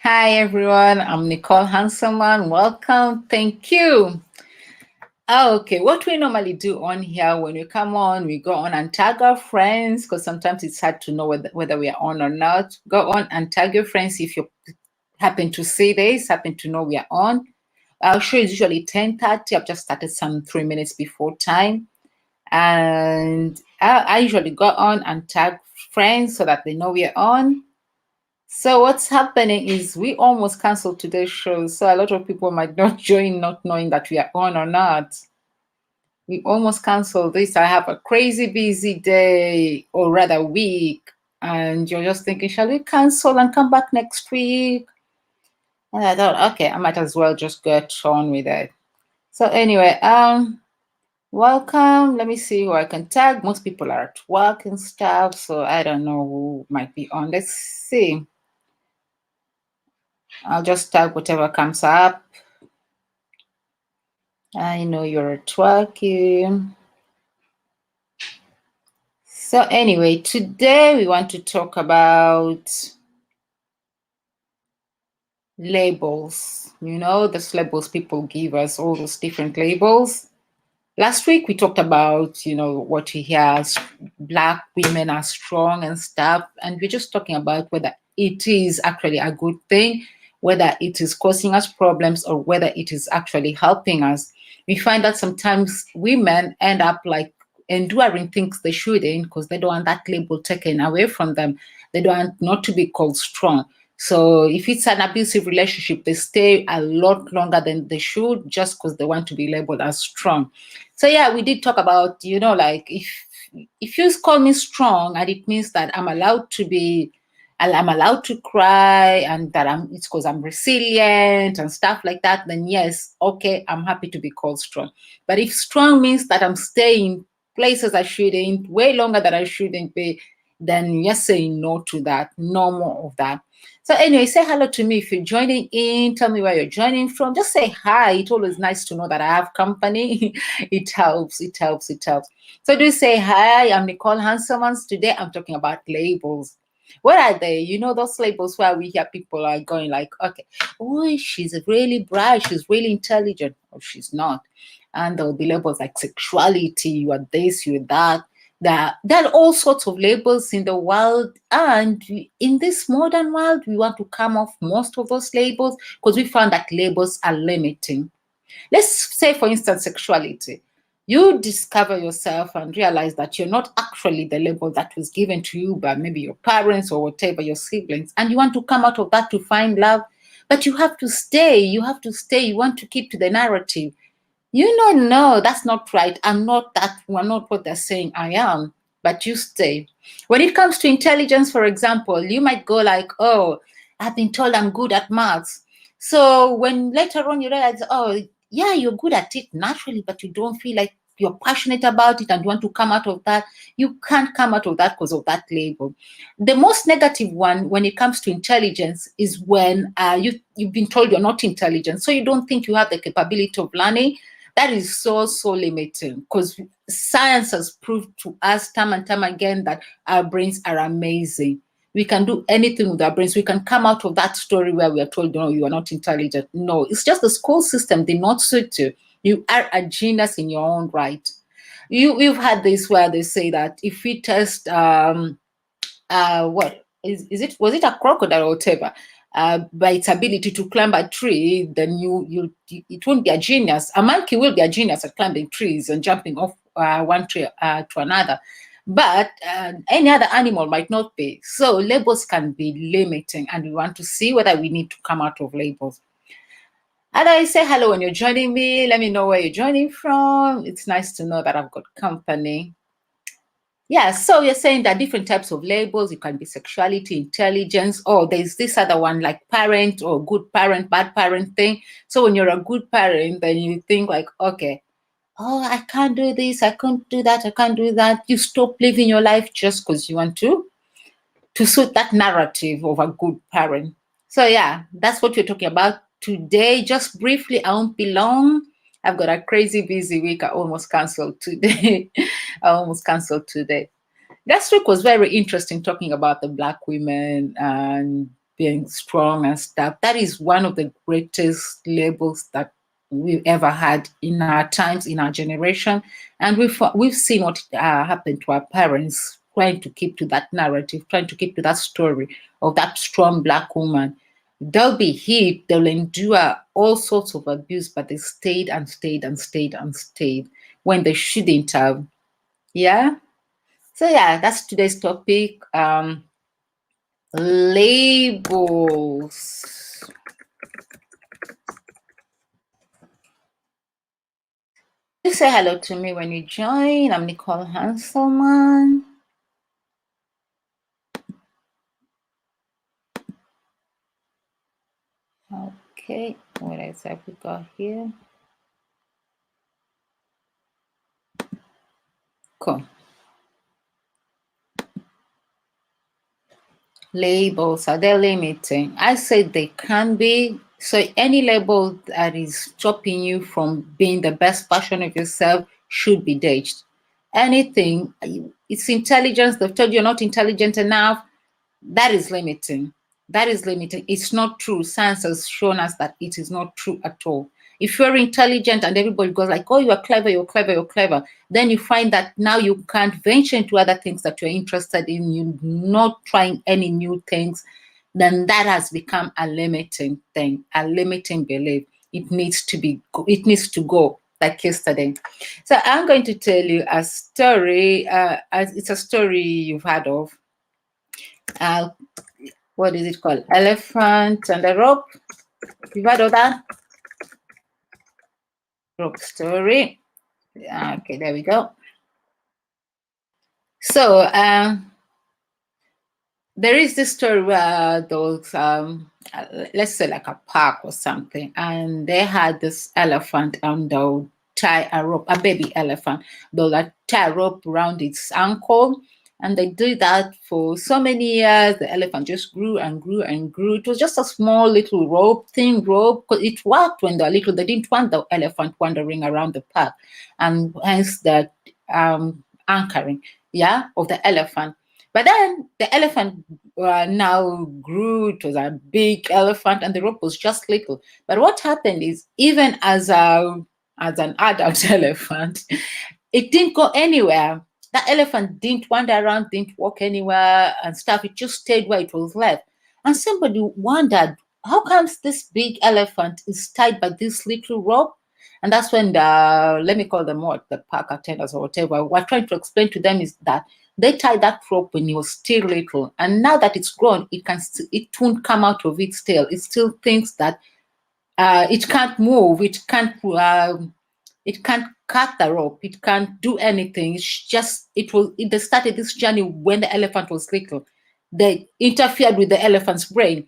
Hi everyone, I'm Nicole Hanselman. Welcome. Thank you. Okay, what we normally do on here when we come on, we go on and tag our friends because sometimes it's hard to know whether we are on or not. Go on and tag your friends if you happen to see this, happen to know we are on. Our show is usually 10:30. I've just started some 3 minutes before time. And I usually go on and tag friends so that they know we are on. So what's happening is we almost canceled today's show. So a lot of people might not join, not knowing that we are on or not. We almost canceled this. I have a crazy busy day, or rather week, and you're just thinking, shall we cancel and come back next week? And I thought, okay, I might as well just get on with it. So anyway, welcome. Let me see who I can tag. Most people are at work and stuff, so I don't know who might be on. Let's see. I'll just tag whatever comes up. I know you're at work. So anyway, today we want to talk about labels. You know, those labels people give us, all those different labels. Last week we talked about, what we hear, Black women are strong and stuff, and we're just talking about whether it is actually a good thing, whether it is causing us problems, or whether it is actually helping us. We find that sometimes women end up like enduring things they shouldn't because they don't want that label taken away from them. They don't want not to be called strong. So if it's an abusive relationship, they stay a lot longer than they should just because they want to be labeled as strong. So yeah, we did talk about, like if you call me strong and it means that I'm allowed to cry and that it's because I'm resilient and stuff like that, then yes, okay, I'm happy to be called strong. But if strong means that I'm staying places I shouldn't, way longer than I shouldn't be, then you're saying no to that, no more of that. So anyway, say hello to me if you're joining in. Tell me where you're joining from. Just say hi. It's always nice to know that I have company. It helps. It helps. It helps. So do say hi. I'm Nicole Hanselmans. Today I'm talking about labels. What are they? You know those labels where we hear people are going like, okay, oh, she's really bright, she's really intelligent, or she's not. And there'll be labels like sexuality, you are this, you are that. There are all sorts of labels in the world, and in this modern world, we want to come off most of those labels because we found that labels are limiting. Let's say, for instance, sexuality. You discover yourself and realize that you're not actually the label that was given to you by maybe your parents or whatever, your siblings, and you want to come out of that to find love, but you have to stay. You have to stay. You want to keep to the narrative. No, that's not right. I'm not that. I'm not what they're saying I am, but you stay. When it comes to intelligence, for example, you might go like, oh, I've been told I'm good at maths. So when later on you realize, oh, yeah, you're good at it naturally, but you don't feel like you're passionate about it and you want to come out of that, you can't come out of that because of that label. The most negative one when it comes to intelligence is when you've been told you're not intelligent, so you don't think you have the capability of learning. That is so limiting because science has proved to us time and time again that our brains are amazing. We can do anything with our brains. We can come out of that story where we are told, no, you are not intelligent. No, it's just the school system did not suit you. You are a genius in your own right. You've had this where they say that if we test what is it, was it a crocodile or whatever, by its ability to climb a tree, then it won't be a genius. A monkey will be a genius at climbing trees and jumping off one tree to another, but any other animal might not be. So labels can be limiting, and we want to see whether we need to come out of labels. And I say hello when you're joining me. Let me know where you're joining from. It's nice to know that I've got company. Yeah, so you're saying there are different types of labels. It can be sexuality, intelligence, or there's this other one like parent or good parent, bad parent thing. So when you're a good parent, then you think like, okay, oh, I can't do this, I can't do that, I can't do that. You stop living your life just because you want to suit that narrative of a good parent. So yeah, that's what we're talking about today. Just briefly, I won't be long. I've got a crazy busy week. I almost canceled today. I almost canceled today. Last week was very interesting talking about the Black women and being strong and stuff. That is one of the greatest labels that we've ever had in our times, in our generation. And we've seen what happened to our parents, trying to keep to that narrative, trying to keep to that story of that strong Black woman. They'll be hit, they'll endure all sorts of abuse, but they stayed and stayed and stayed and stayed when they shouldn't have. Yeah. So yeah, that's today's topic. Labels. Please say hello to me when you join. I'm Nicole Hanselman. Okay, what else have we got here? Cool. Labels, are they limiting? I say they can be. So any label that is stopping you from being the best version of yourself should be ditched. Anything, it's intelligence, they've told you you're not intelligent enough, that is limiting. That is limiting. It's not true. Science has shown us that it is not true at all. If you're intelligent and everybody goes like, oh, you're clever, you're clever, you're clever, then you find that now you can't venture into other things that you're interested in. You're not trying any new things. Then that has become a limiting thing, a limiting belief. It needs to go like yesterday. So I'm going to tell you a story. It's a story you've heard of. What is it called? Elephant and the Rope. You've heard of that? Rope story. Okay, there we go. So there is this story where those let's say like a park or something, and they had this elephant and they'll tie a rope, a baby elephant. They'll like tie a rope around its ankle. And they did that for so many years. The elephant just grew and grew and grew. It was just a small little rope, thin rope, because it worked when they're little. They didn't want the elephant wandering around the park, and hence the anchoring, of the elephant. But then the elephant now grew. It was a big elephant, and the rope was just little. But what happened is, even as an adult elephant, it didn't go anywhere. That elephant didn't wander around, didn't walk anywhere and stuff. It just stayed where it was left. And somebody wondered, how comes this big elephant is tied by this little rope? And that's when let me call them the park attendants or whatever, we're trying to explain to them is that they tied that rope when he was still little. And now that it's grown, it won't come out of its tail. It still thinks that it can't move, it can't cut the rope, it can't do anything. It's just they started this journey when the elephant was little. They interfered with the elephant's brain.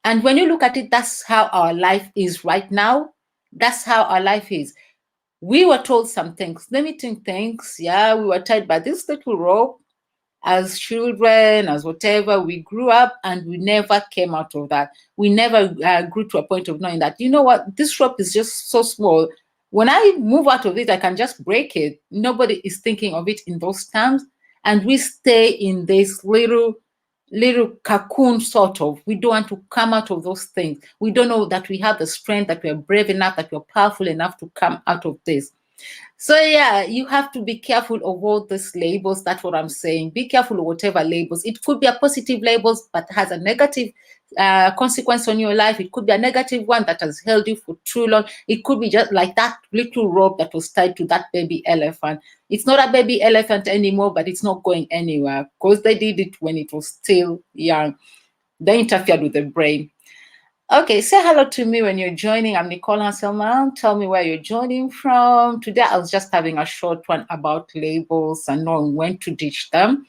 And when you look at it, that's how our life is right now. That's how our life is. We were told some things, limiting things. Yeah, we were tied by this little rope as children, as whatever. We grew up and we never came out of that. We never grew to a point of knowing that, you know what, this rope is just so small. When I move out of it, I can just break it. Nobody is thinking of it in those terms. And we stay in this little cocoon, sort of. We don't want to come out of those things. We don't know that we have the strength, that we're brave enough, that we're powerful enough to come out of this. So yeah, you have to be careful of all these labels. That's what I'm saying. Be careful of whatever labels. It could be a positive labels, but has a negative consequence on your life. It could be a negative one that has held you for too long. It could be just like that little rope that was tied to that baby elephant. It's not a baby elephant anymore, but it's not going anywhere because they did it when it was still young. They interfered with the brain. Okay, say hello to me when you're joining. I'm Nicole Hanselman. Tell me where you're joining from. Today, I was just having a short one about labels and knowing when to ditch them.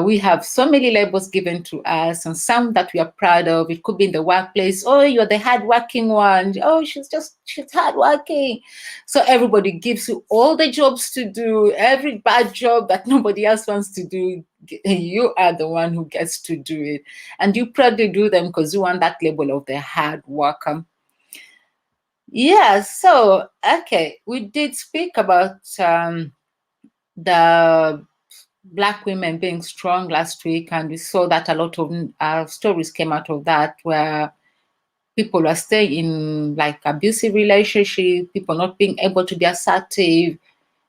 We have so many labels given to us and some that we are proud of. It could be in the workplace. Oh, you're the hardworking one. Oh, she's hardworking. So everybody gives you all the jobs to do, every bad job that nobody else wants to do. You are the one who gets to do it. And you proudly do them because you want that label of the hard worker. Yeah, so, okay, we did speak about the Black women being strong last week, and we saw that a lot of stories came out of that, where people are staying in like abusive relationships, people not being able to be assertive,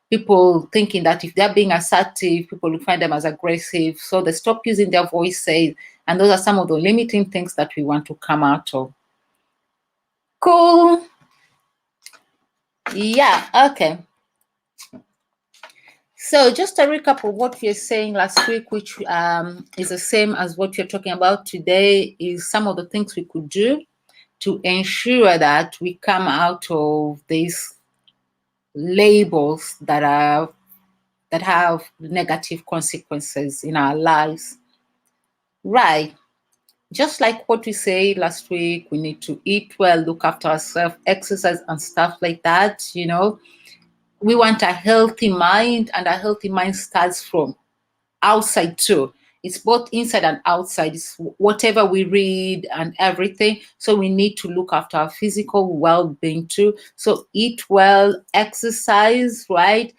people thinking that if they're being assertive, people will find them as aggressive. So they stop using their voices. And those are some of the limiting things that we want to come out of. Cool. Yeah, okay. So just a recap of what we were saying last week, which is the same as what we're talking about today, is some of the things we could do to ensure that we come out of these labels that have negative consequences in our lives. Right. Just like what we said last week, we need to eat well, look after ourselves, exercise and stuff like that. We want a healthy mind, and a healthy mind starts from outside too. It's both inside and outside. It's whatever we read and everything. So we need to look after our physical well-being too. So eat well, exercise, right?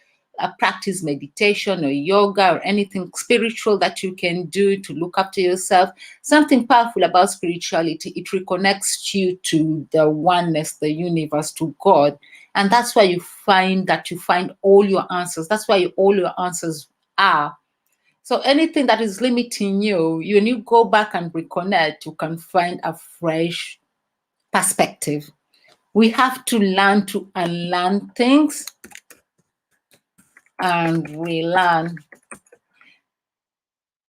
Practice meditation or yoga or anything spiritual that you can do to look after yourself. Something powerful about spirituality, it reconnects you to the oneness, the universe, to God. And that's why you find all your answers. That's why all your answers are. So anything that is limiting you, when you go back and reconnect, you can find a fresh perspective. We have to learn to unlearn things and relearn.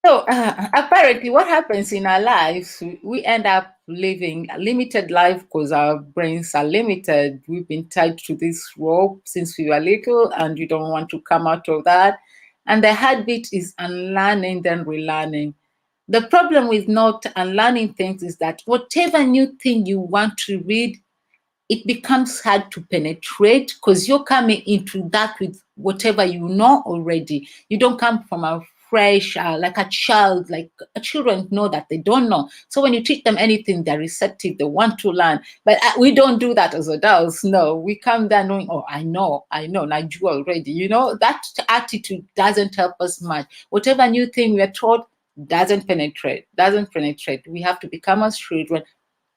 So apparently what happens in our lives, we end up living a limited life because our brains are limited. We've been tied to this rope since we were little, and you don't want to come out of that. And the habit is unlearning, then relearning. The problem with not unlearning things is that whatever new thing you want to read, it becomes hard to penetrate because you're coming into that with whatever you know already. You don't come from a fresh, like a child, like children know that they don't know. So when you teach them anything, they're receptive, they want to learn. But we don't do that as adults. No, we come there knowing, oh, I know, I do already. That attitude doesn't help us much. Whatever new thing we are taught doesn't penetrate. We have to become as children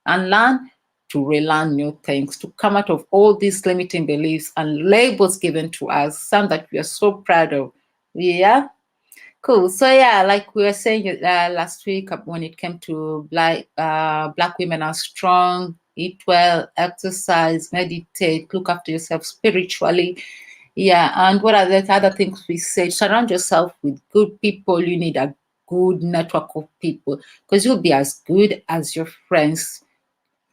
and learn to relearn new things, to come out of all these limiting beliefs and labels given to us, some that we are so proud of. Yeah, cool. So yeah, like we were saying last week, when it came to black women are strong, eat well, exercise, meditate, look after yourself spiritually. Yeah, and what are the other things we say? Surround yourself with good people. You need a good network of people because you'll be as good as your friends.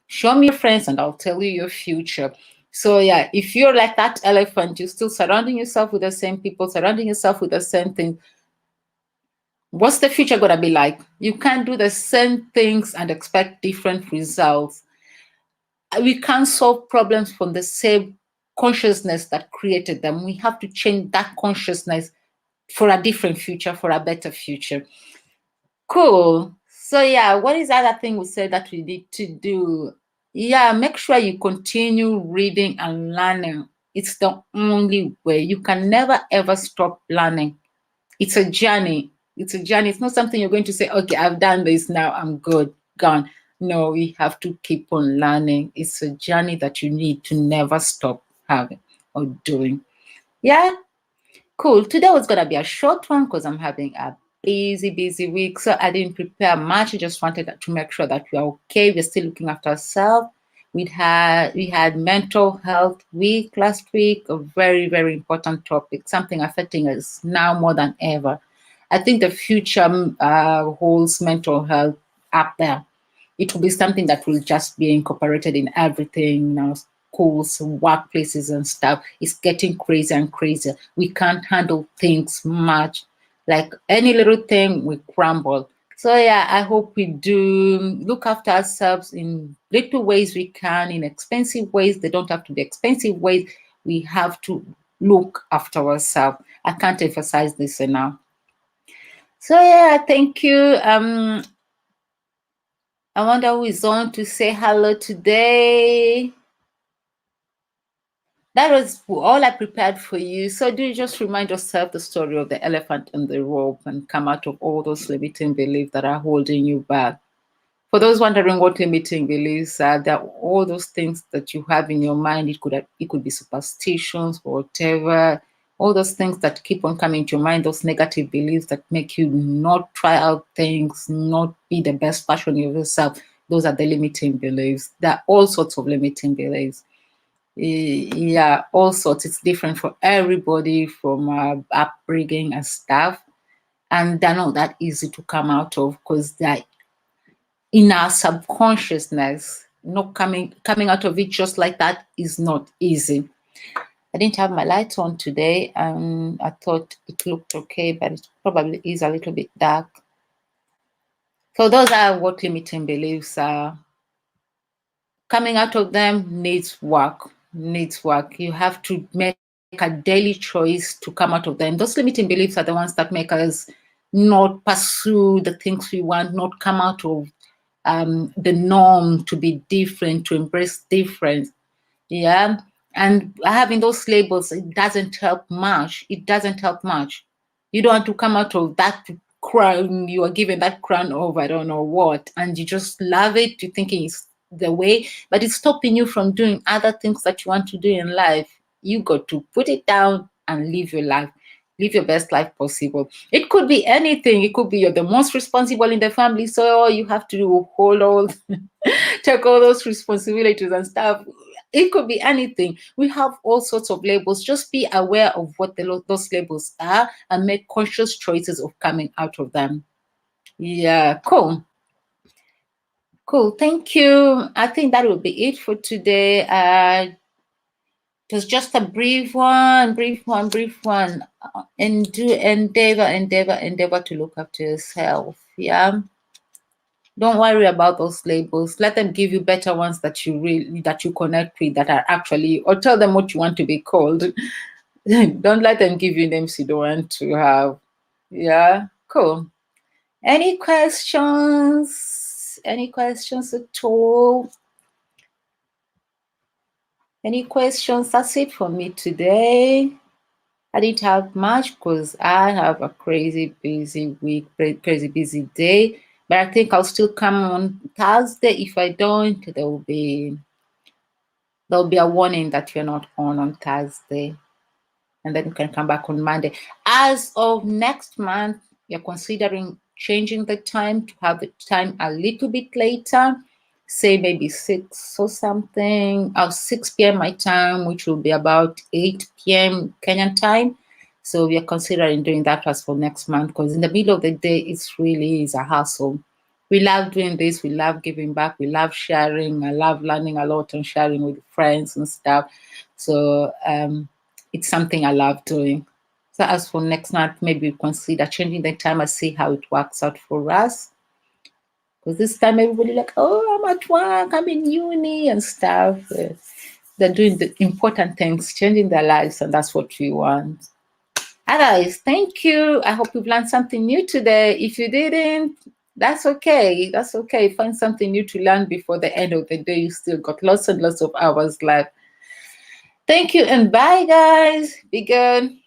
Show me your friends and I'll tell you your future. So yeah, if you're like that elephant, you're still surrounding yourself with the same people, surrounding yourself with the same thing. What's the future gonna be like? You can't do the same things and expect different results. We can't solve problems from the same consciousness that created them. We have to change that consciousness for a different future, for a better future. Cool. So yeah, what is the other thing we said that we need to do? Yeah, make sure you continue reading and learning. It's the only way. You can never ever stop learning. It's a journey. It's a journey. It's not something you're going to say, okay, I've done this now, I'm good, gone. No, we have to keep on learning. It's a journey that you need to never stop having or doing. Yeah, cool. Today was gonna be a short one because I'm having a busy week. So I didn't prepare much. I just wanted to make sure that we are okay. We're still looking after ourselves. We had mental health week last week, a very important topic, something affecting us now more than ever. I think the future holds mental health up there. It will be something that will just be incorporated in everything now, schools, workplaces, and stuff. It's getting crazier and crazier. We can't handle things much. Like any little thing, we crumble. So yeah, I hope we do look after ourselves in little ways we can, in expensive ways. They don't have to be expensive ways. We have to look after ourselves. I can't emphasize this enough. So yeah, thank you. I wonder who is on to say hello today. that was all I prepared for you. So do just remind yourself the story of the elephant and the rope and come out of all those limiting beliefs that are holding you back. For those wondering what limiting beliefs are, there are all those things that you have in your mind. It could be superstitions or whatever. All those things that keep on coming to your mind, those negative beliefs that make you not try out things, not be the best version of yourself. Those are the limiting beliefs. There are all sorts of limiting beliefs. Yeah, all sorts. It's different for everybody from upbringing and stuff. And they're not that easy to come out of because they're in our subconsciousness. Not coming out of it just like that is not easy. I didn't have my lights on today, and I thought it looked okay, but it probably is a little bit dark. So those are what limiting beliefs are. Coming out of them needs work. You have to make a daily choice to come out of them. Those limiting beliefs are the ones that make us not pursue the things we want, not come out of the norm, to be different, to embrace difference. Yeah. And having those labels, it doesn't help much. You don't want to come out of that crown you are given, that crown of I don't know what, and you just love it, you're thinking it's the way, but it's stopping you from doing other things that you want to do in life. You got to put it down and live your life. Live your best life possible. It could be anything. It could be you're the most responsible in the family, so you have to hold all, take all those responsibilities and stuff. It could be anything. We have all sorts of labels. Just be aware of what those labels are and make conscious choices of coming out of them. Yeah, cool. Cool. Thank you. I think that will be it for today. It was just a brief one. And do endeavor to look after yourself. Yeah. Don't worry about those labels. Let them give you better ones that you connect with, that are actually, or tell them what you want to be called. Don't let them give you names you don't want to have. Yeah, cool. Any questions? Any questions at all? Any questions? That's it for me today. I didn't have much because I have a crazy busy week, crazy busy day. But I think I'll still come on Thursday. If I don't, there'll be a warning that you're not on Thursday. And then you can come back on Monday. As of next month, you're considering changing the time to have the time a little bit later, say maybe 6 or something, or 6 p.m. my time, which will be about 8 p.m. Kenyan time. So we are considering doing that as for next month, because in the middle of the day, it's really is a hassle. We love doing this. We love giving back. We love sharing. I love learning a lot and sharing with friends and stuff. So it's something I love doing. So as for next month, maybe we consider changing the time and see how it works out for us. Because this time everybody like, oh, I'm at work, I'm in uni and stuff. They're doing the important things, changing their lives, and that's what we want. Otherwise, thank you. I hope you've learned something new today. If you didn't, that's okay. That's okay. Find something new to learn before the end of the day. You still got lots and lots of hours left. Thank you and bye, guys. Be good.